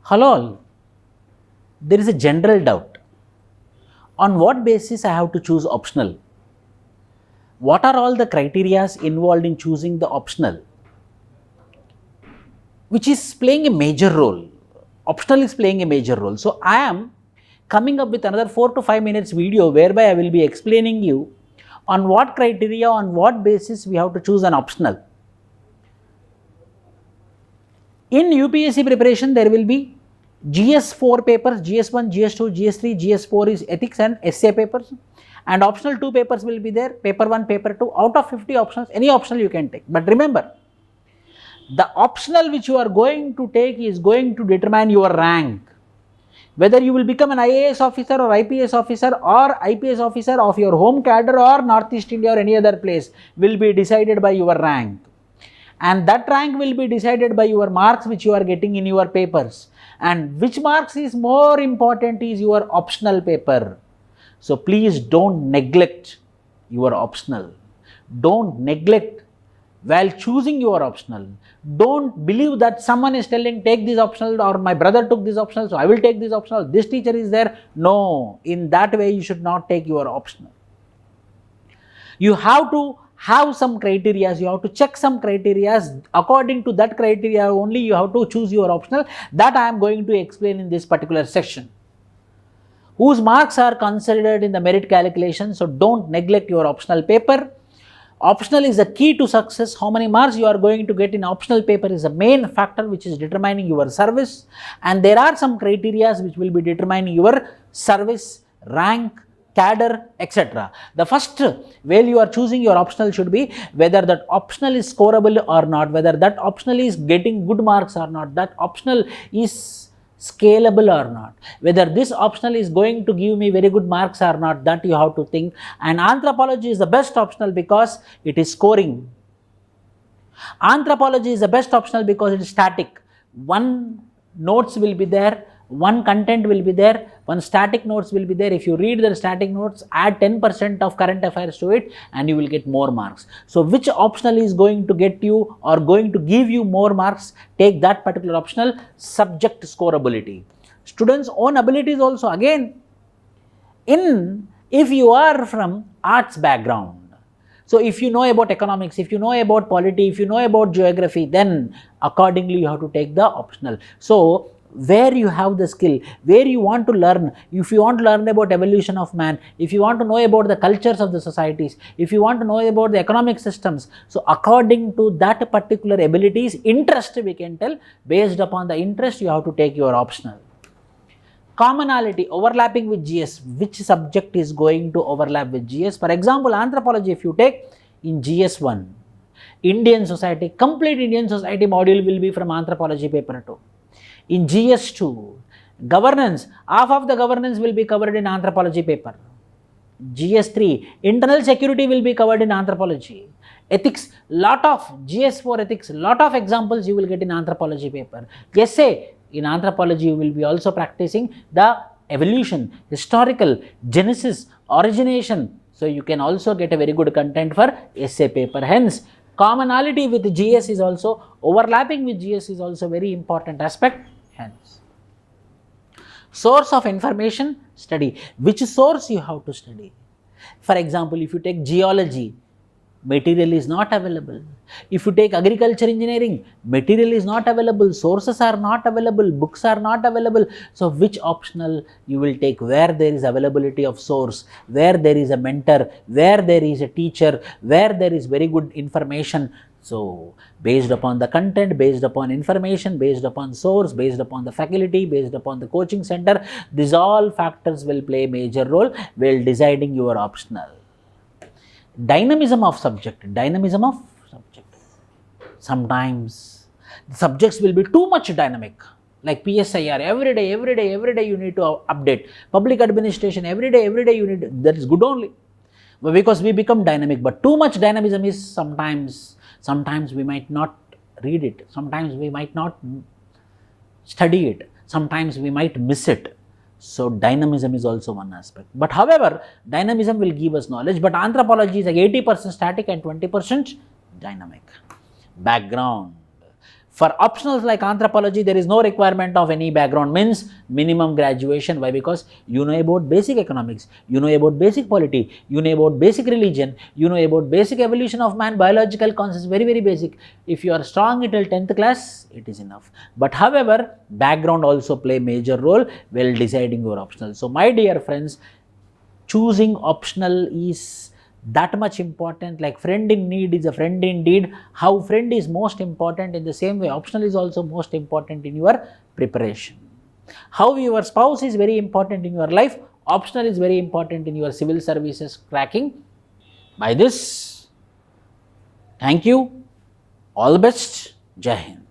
Hello all, there is a general doubt. On what basis I have to choose optional? What are all the criteria involved in choosing the optional? Which is playing a major role. Optional is playing a major role. So I am coming up with another 4 to 5 minutes video whereby I will be explaining you on what criteria, on what basis we have to choose an optional. In UPSC preparation, there will be GS4 papers, GS1, GS2, GS3, GS4 is ethics and essay papers, and optional 2 papers will be there, paper 1, paper 2. Out of 50 options, any optional you can take. But remember, the optional which you are going to take is going to determine your rank. Whether you will become an IAS officer or IPS officer or IPS officer of your home cadre or Northeast India or any other place will be decided by your rank. And that rank will be decided by your marks which you are getting in your papers. And which marks is more important is your optional paper. So please don't neglect your optional. Don't neglect while choosing your optional. Don't believe that someone is telling take this optional or my brother took this optional so I will take this optional, this teacher is there. No, in that way you should not take your optional. You have to have some criteria, you have to check some criteria. According to that criteria only you have to choose your optional. That I am going to explain in this particular section. Whose marks are considered in the merit calculation, so don't neglect your optional paper. Optional is the key to success. How many marks you are going to get in optional paper is the main factor which is determining your service, and there are some criteria which will be determining your service, rank, cadre, etc. The first way you are choosing your optional should be whether that optional is scoreable or not, whether that optional is getting good marks or not, that optional is scalable or not, whether this optional is going to give me very good marks or not, that you have to think. And anthropology is the best optional because it is scoring. Anthropology is the best optional because it is static. One notes will be there, one content will be there, one static notes will be there. If you read the static notes, add 10% of current affairs to it and you will get more marks. So which optional is going to get you or going to give you more marks, take that particular optional. Subject scoreability. Students' own abilities also, again, if you are from arts background, so if you know about economics, if you know about polity, if you know about geography, then accordingly you have to take the optional. So where you have the skill, where you want to learn, if you want to learn about evolution of man, if you want to know about the cultures of the societies, if you want to know about the economic systems, so according to that particular abilities, interest we can tell, based upon the interest you have to take your optional. Commonality, overlapping with GS, which subject is going to overlap with GS? For example, anthropology if you take in GS1, Indian society, complete Indian society module will be from anthropology paper 2. In GS2, governance, half of the governance will be covered in anthropology paper. GS3, internal security will be covered in anthropology. Ethics, lot of GS4 ethics, lot of examples you will get in anthropology paper. Essay, in anthropology you will be also practicing the evolution, historical, genesis, origination. So you can also get a very good content for essay paper. Hence, commonality with GS is also, overlapping with GS is also very important aspect. Hence, source of information, study. Which source you have to study? For example, if you take geology, material is not available. If you take agriculture engineering, material is not available, sources are not available, books are not available. So which optional you will take? Where there is availability of source, where there is a mentor, where there is a teacher, where there is very good information. So based upon the content, based upon information, based upon source, based upon the faculty, based upon the coaching center, these all factors will play a major role while deciding your optional. Dynamism of subject, sometimes the subjects will be too much dynamic, like PSIR, every day you need to update. Public administration, every day you need, that is good only, but because we become dynamic. But too much dynamism is sometimes we might not read it, sometimes we might not study it, sometimes we might miss it. So dynamism is also one aspect. But however, dynamism will give us knowledge, but anthropology is like 80% static and 20% dynamic. Background. For optionals like anthropology, there is no requirement of any background, means minimum graduation. Why? Because you know about basic economics, you know about basic polity, you know about basic religion, you know about basic evolution of man, biological concepts, very, very basic. If you are strong until 10th class, it is enough. But however, background also play major role while deciding your optional. So my dear friends, choosing optional is that much important. Like friend in need is a friend indeed. How friend is most important, in the same way optional is also most important in your preparation. How your spouse is very important in your life, optional is very important in your civil services cracking. By this, thank you, all the best, Jai Hind.